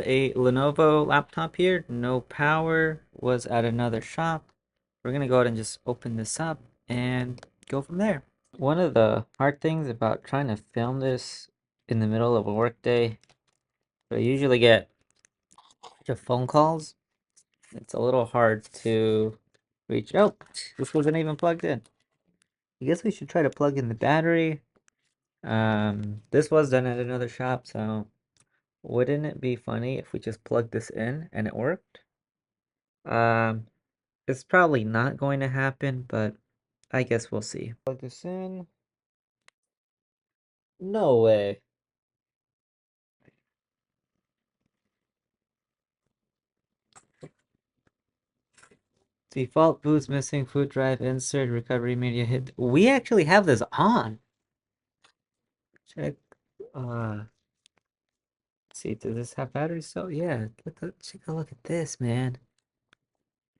a Lenovo laptop here. No power, was at another shop. We're gonna go ahead and just open this up and go from there. One of the hard things about trying to film this in the middle of a workday, I usually get a bunch of phone calls. It's a little hard to reach. Oh, this wasn't even plugged in. I guess we should try to plug in the battery. This was done at another shop, so wouldn't it be funny if we just plugged this in and it worked? Um, it's probably not going to happen, but I guess we'll see. Plug this in. No way. Default boots missing, food drive insert, recovery media hit. We actually have this on. Check. Let's see, does this have battery cell? Yeah, take a look at this, man.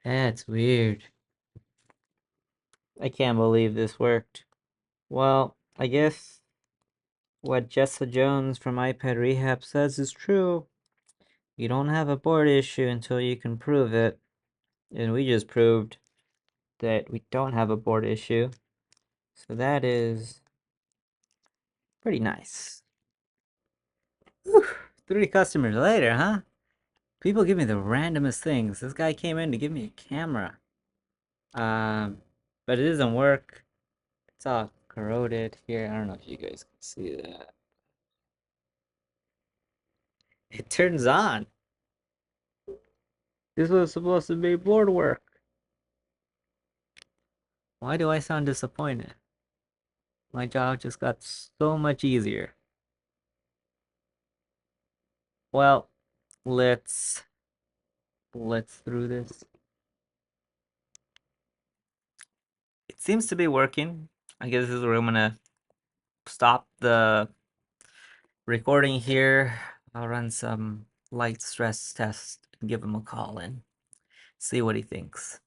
That's weird. I can't believe this worked. Well, I guess what Jessa Jones from iPad Rehab says is true. You don't have a board issue until you can prove it. And we just proved that we don't have a board issue. So that is pretty nice. Whew, 3 customers later, huh? People give me the randomest things. This guy came in to give me a camera. But it doesn't work. It's all corroded here. I don't know if you guys can see that. It turns on. This was supposed to be board work. Why do I sound disappointed? My job just got so much easier. Well, let's through this. It seems to be working. I guess this is where I'm gonna stop the recording here. I'll run some light stress test and give him a call and see what he thinks.